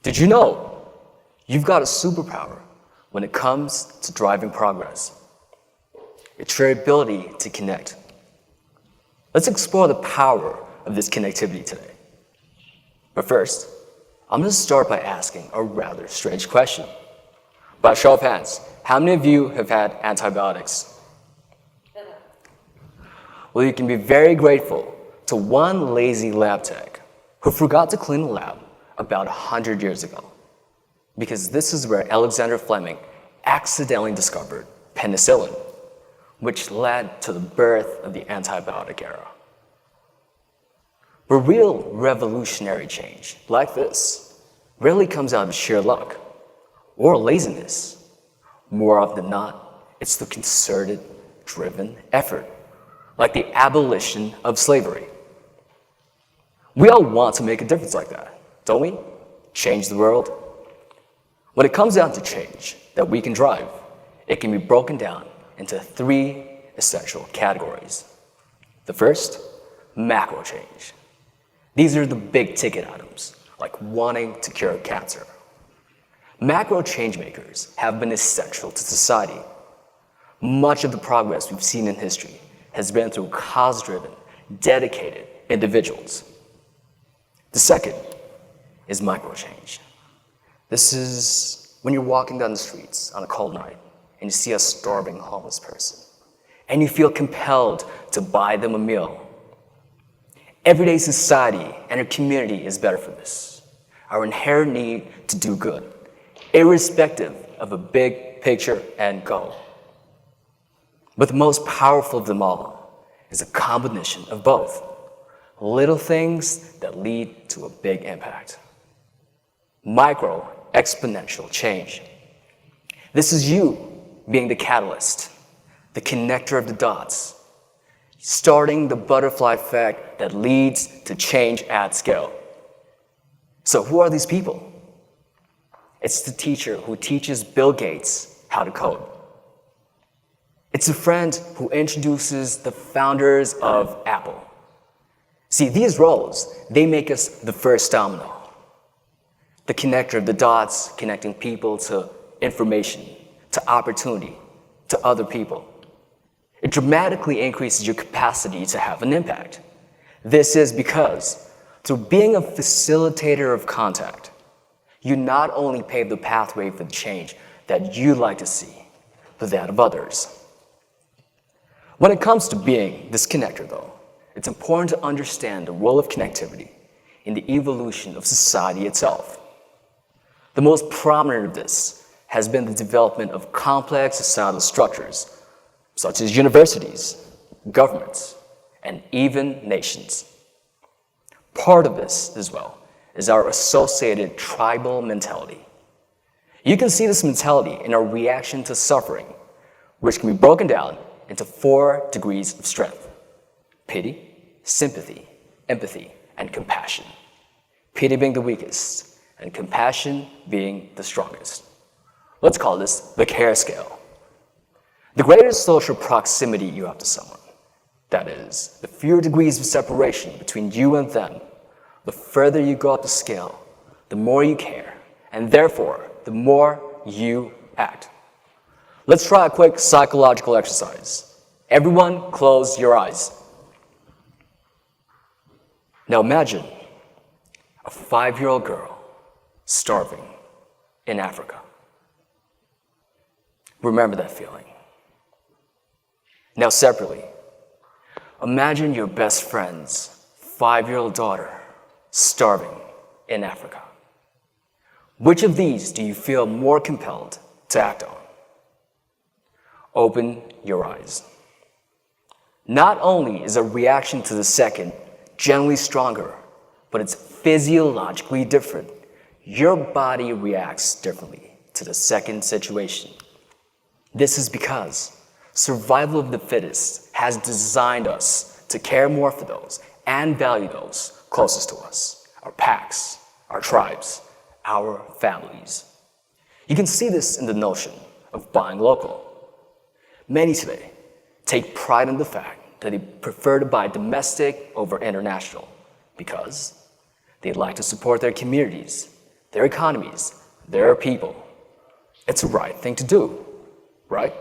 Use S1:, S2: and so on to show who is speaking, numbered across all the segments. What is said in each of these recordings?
S1: Did you know you've got a superpower when it comes to driving progress? It's your ability to connect. Let's explore the power of this connectivity today. But first, I'm going to start by asking a rather strange question. By show of hands, how many of you have had antibiotics? Well, you can be very grateful to one lazy lab tech who forgot to clean the lab about 100 years ago. Because this is where Alexander Fleming accidentally discovered penicillin, which led to the birth of the antibiotic era. But real revolutionary change, like this, rarely comes out of sheer luck or laziness. More often than not, it's the concerted, driven effort, like the abolition of slavery. We all want to make a difference like that, don't we? Change the world. When it comes down to change that we can drive, it can be broken down into 3 essential categories. The first, macro change. These are the big ticket items, like wanting to cure cancer. Macro change makers have been essential to society. Much of the progress we've seen in history has been through cause-driven, dedicated individuals. The second is micro change. This is when you're walking down the streets on a cold night and you see a starving homeless person, and you feel compelled to buy them a meal. Everyday society and our community is better for this. Our inherent need to do good, irrespective of a big picture end goal. But the most powerful of them all is a combination of both. Little things that lead to a big impact. Micro exponential change. This is you being the catalyst, the connector of the dots, starting the butterfly effect that leads to change at scale. So who are these people? It's the teacher who teaches Bill Gates how to code. It's a friend who introduces the founders of Apple. See, these roles, they make us the first domino. The connector of the dots, connecting people to information, to opportunity, to other people. It dramatically increases your capacity to have an impact. This is because through being a facilitator of contact, you not only pave the pathway for the change that you'd like to see, but that of others. When it comes to being this connector, though, it's important to understand the role of connectivity in the evolution of society itself. The most prominent of this has been the development of complex societal structures, such as universities, governments, and even nations. Part of this, as well, is our associated tribal mentality. You can see this mentality in our reaction to suffering, which can be broken down into 4 degrees of strength: pity, sympathy, empathy, and compassion. Pity being the weakest, and compassion being the strongest. Let's call this the care scale. The greater social proximity you have to someone, that is, the fewer degrees of separation between you and them, the further you go up the scale, the more you care, and therefore, the more you act. Let's try a quick psychological exercise. Everyone, close your eyes. Now imagine a 5-year-old girl starving in Africa. Remember that feeling. Now separately, imagine your best friend's 5-year-old daughter starving in Africa. Which of these do you feel more compelled to act on? Open your eyes. Not only is a reaction to the second generally stronger, but it's physiologically different. Your body reacts differently to the second situation. This is because survival of the fittest has designed us to care more for those and value those closest to us, our packs, our tribes, our families. You can see this in the notion of buying local. Many today take pride in the fact that they prefer to buy domestic over international because they like to support their communities, their economies, their people. It's the right thing to do, right?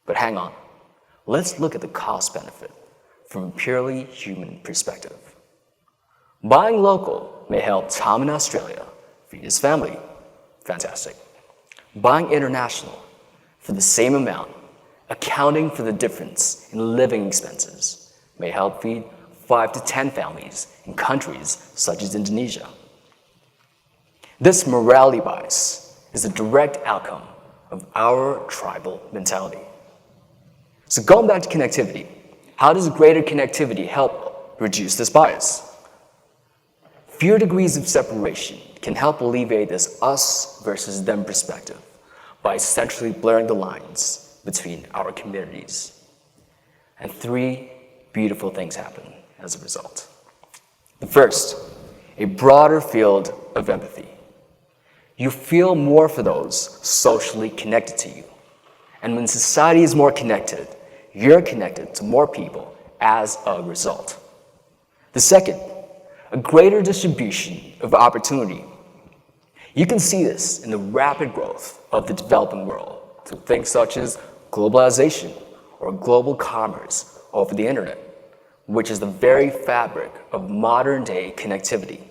S1: But hang on. Let's look at the cost-benefit from a purely human perspective. Buying local may help Tom in Australia feed his family. Fantastic. Buying international for the same amount, accounting for the difference in living expenses, may help feed 5 to 10 families in countries such as Indonesia. This morality bias is a direct outcome of our tribal mentality. So going back to connectivity, how does greater connectivity help reduce this bias? Fewer degrees of separation can help alleviate this us versus them perspective by essentially blurring the lines between our communities. And 3 beautiful things happen as a result. The first, a broader field of empathy. You feel more for those socially connected to you. And when society is more connected, you're connected to more people as a result. The second, a greater distribution of opportunity. You can see this in the rapid growth of the developing world through things such as globalization or global commerce over the internet, which is the very fabric of modern-day connectivity.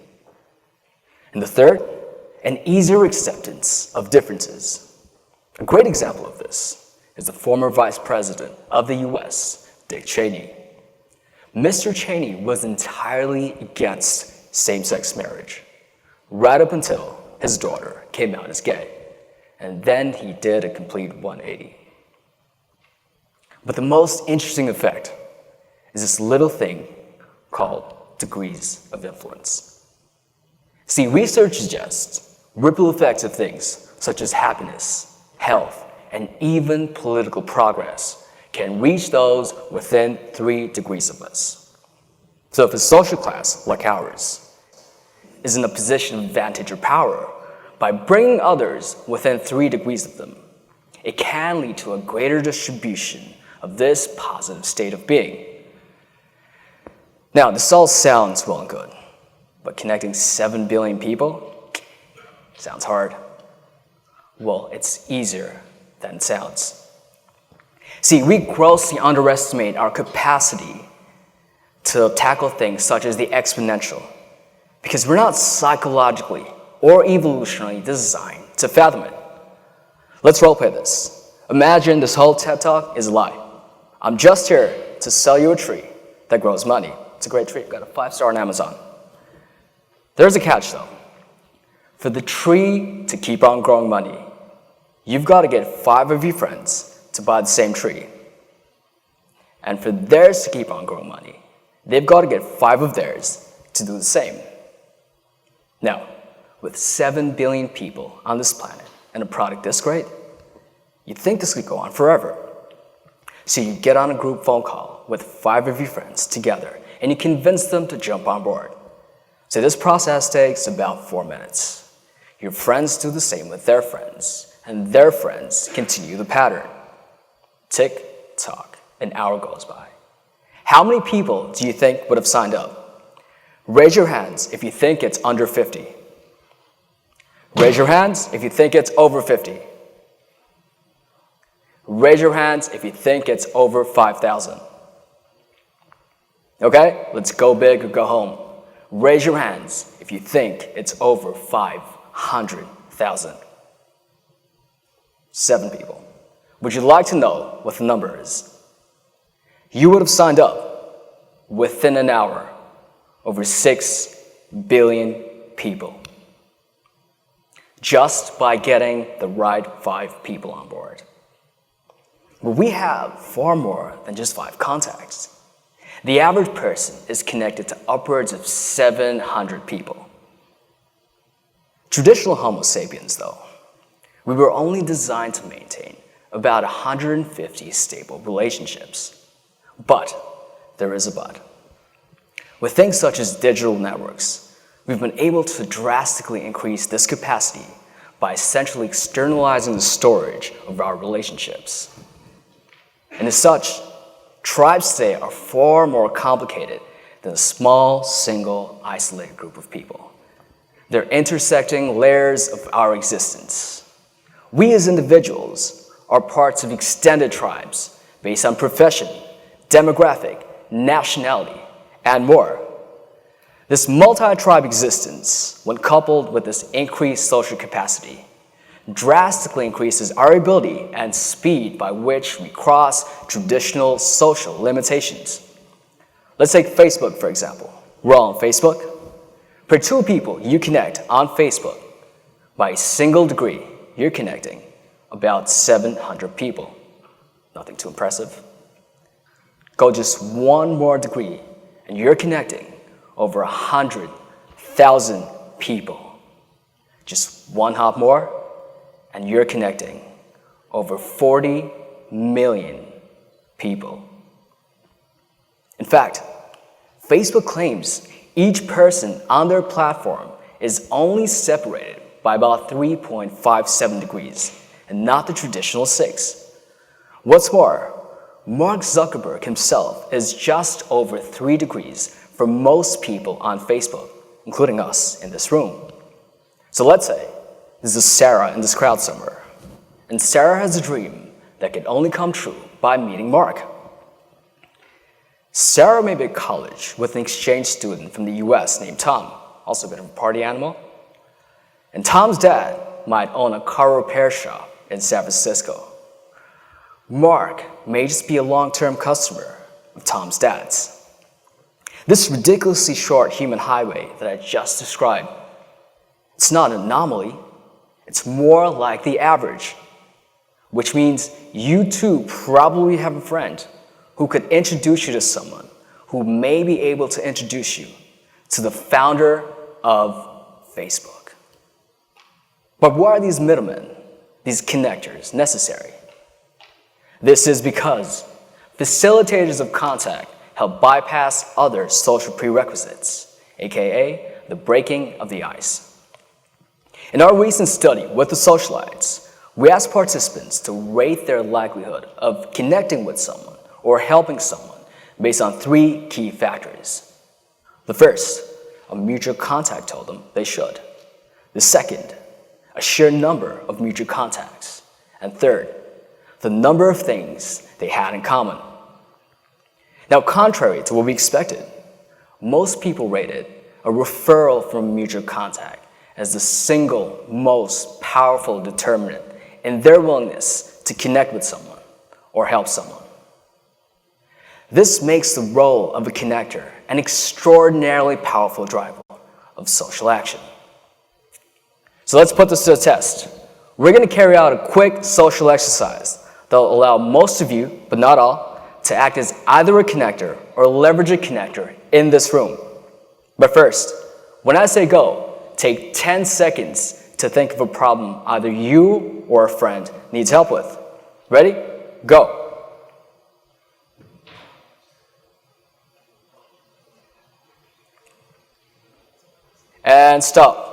S1: And the third, an easier acceptance of differences. A great example of this is the former Vice President of the US, Dick Cheney. Mr. Cheney was entirely against same-sex marriage, right up until his daughter came out as gay, and then he did a complete 180. But the most interesting effect is this little thing called degrees of influence. See, research suggests ripple effects of things such as happiness, health, and even political progress can reach those within 3 degrees of us. So if a social class like ours is in a position of advantage or power by bringing others within 3 degrees of them, it can lead to a greater distribution of this positive state of being. Now, this all sounds well and good, but connecting 7 billion people sounds hard. Well, it's easier than it sounds. See, we grossly underestimate our capacity to tackle things such as the exponential because we're not psychologically or evolutionarily designed to fathom it. Let's roleplay this. Imagine this whole TED Talk is a lie. I'm just here to sell you a tree that grows money. It's a great tree. Got a 5-star on Amazon. There's a catch, though. For the tree to keep on growing money, you've got to get 5 of your friends to buy the same tree. And for theirs to keep on growing money, they've got to get 5 of theirs to do the same. Now, with 7 billion people on this planet and a product this great, you'd think this could go on forever. So you get on a group phone call with 5 of your friends together and you convince them to jump on board. So this process takes about 4 minutes. Your friends do the same with their friends, and their friends continue the pattern. Tick, tock, an hour goes by. How many people do you think would have signed up? Raise your hands if you think it's under 50. Raise your hands if you think it's over 50. Raise your hands if you think it's over 5,000. Okay, let's go big or go home. Raise your hands if you think it's over 500,000. 7 people. Would you like to know what the number is? You would have signed up within an hour over 6 billion people just by getting the right 5 people on board. But we have far more than just 5 contacts. The average person is connected to upwards of 700 people. Traditional Homo sapiens, though, we were only designed to maintain about 150 stable relationships. But there is a but. With things such as digital networks, we've been able to drastically increase this capacity by essentially externalizing the storage of our relationships. And as such, tribes today are far more complicated than a small, single, isolated group of people. They're intersecting layers of our existence. We as individuals are parts of extended tribes based on profession, demographic, nationality, and more. This multi-tribe existence, when coupled with this increased social capacity, drastically increases our ability and speed by which we cross traditional social limitations. Let's take Facebook, for example. We're all on Facebook. For two people you connect on Facebook, by a single degree, you're connecting about 700 people. Nothing too impressive. Go just one more degree, and you're connecting over 100,000 people. Just one hop more, and you're connecting over 40 million people. In fact, Facebook claims each person on their platform is only separated by about 3.57 degrees, and not the traditional 6. What's more, Mark Zuckerberg himself is just over 3 degrees for most people on Facebook, including us in this room. So let's say this is Sarah in this crowd somewhere, and Sarah has a dream that can only come true by meeting Mark. Sarah may be at college with an exchange student from the US named Tom, also a bit of a party animal. And Tom's dad might own a car repair shop in San Francisco. Mark may just be a long-term customer of Tom's dad's. This ridiculously short human highway that I just described, it's not an anomaly, it's more like the average, which means you too probably have a friend who could introduce you to someone who may be able to introduce you to the founder of Facebook. But why are these middlemen, these connectors, necessary? This is because facilitators of contact help bypass other social prerequisites, aka the breaking of the ice. In our recent study with the Socialites, we asked participants to rate their likelihood of connecting with someone or helping someone based on 3 key factors. The first, a mutual contact told them they should. The second, a sheer number of mutual contacts. And third, the number of things they had in common. Now, contrary to what we expected, most people rated a referral from a mutual contact as the single most powerful determinant in their willingness to connect with someone or help someone. This makes the role of a connector an extraordinarily powerful driver of social action. So let's put this to the test. We're going to carry out a quick social exercise that will allow most of you, but not all, to act as either a connector or leverage a connector in this room. But first, when I say go, take 10 seconds to think of a problem either you or a friend needs help with. Ready? Go. And stop.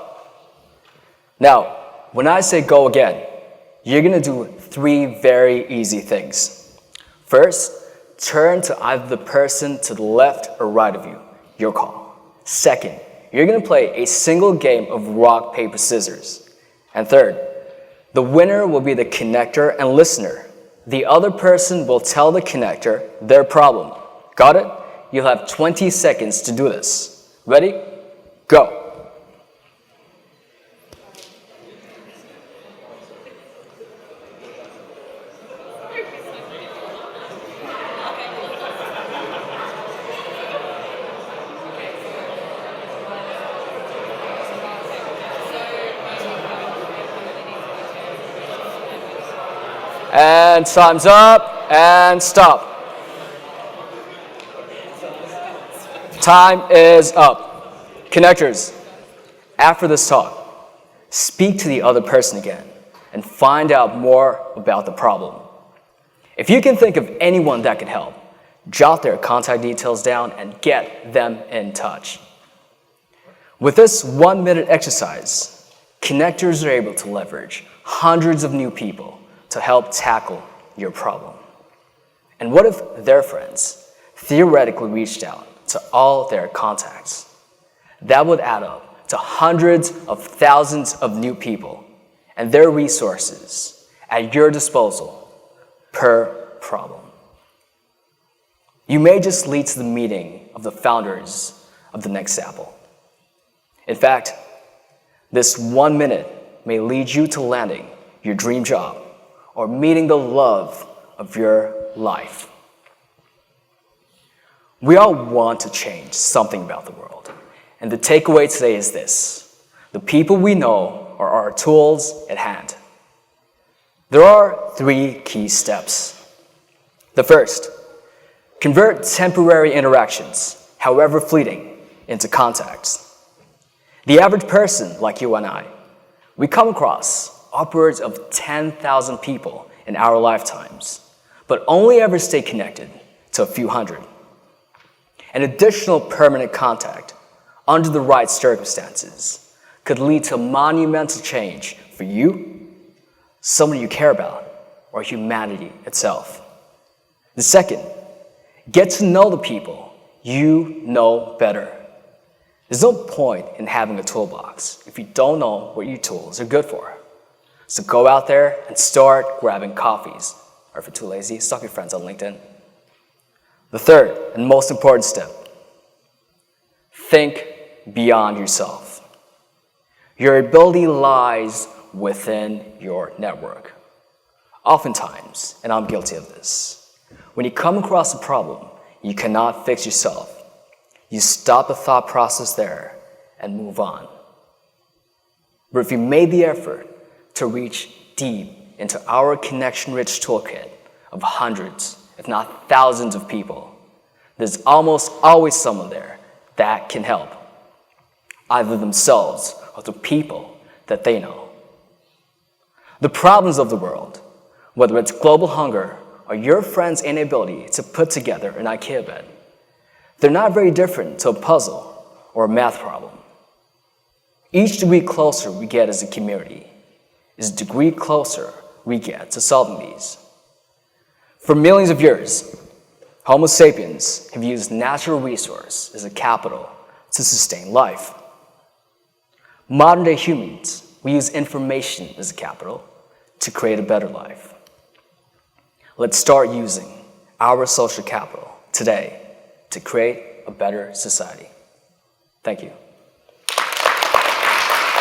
S1: Now, when I say go again, you're going to do 3 very easy things. First, turn to either the person to the left or right of you, your call. Second, you're going to play a single game of rock, paper, scissors. And third, the winner will be the connector and listener. The other person will tell the connector their problem. Got it? You'll have 20 seconds to do this. Ready? Go. And time's up, and stop. Time is up. Connectors, after this talk, speak to the other person again and find out more about the problem. If you can think of anyone that can help, jot their contact details down and get them in touch. With this 1-minute exercise, connectors are able to leverage hundreds of new people to help tackle your problem. And what if their friends theoretically reached out to all their contacts? That would add up to to hundreds of thousands of new people and their resources at your disposal per problem. You may just lead to the meeting of the founders of the next Apple. In fact, this 1 minute may lead you to landing your dream job or meeting the love of your life. We all want to change something about the world. And the takeaway today is this: the people we know are our tools at hand. There are 3 key steps. The first, convert temporary interactions, however fleeting, into contacts. The average person, like you and I, we come across upwards of 10,000 people in our lifetimes, but only ever stay connected to a few hundred. An additional permanent contact, under the right circumstances, could lead to monumental change for you, someone you care about, or humanity itself. The second, get to know the people you know better. There's no point in having a toolbox if you don't know what your tools are good for. So go out there and start grabbing coffees, or if you're too lazy, stalk your friends on LinkedIn. The third and most important step, think beyond yourself. Your ability lies within your network. Oftentimes, and I'm guilty of this, when you come across a problem you cannot fix yourself, you stop the thought process there and move on. But if you made the effort to reach deep into our connection-rich toolkit of hundreds, if not thousands of people, there's almost always someone there that can help, either themselves or the people that they know. The problems of the world, whether it's global hunger or your friend's inability to put together an IKEA bed, they're not very different to a puzzle or a math problem. Each degree closer we get as a community is a degree closer we get to solving these. For millions of years, Homo sapiens have used natural resource as a capital to sustain life. Modern-day humans, we use information as a capital to create a better life. Let's start using our social capital today to create a better society. Thank you.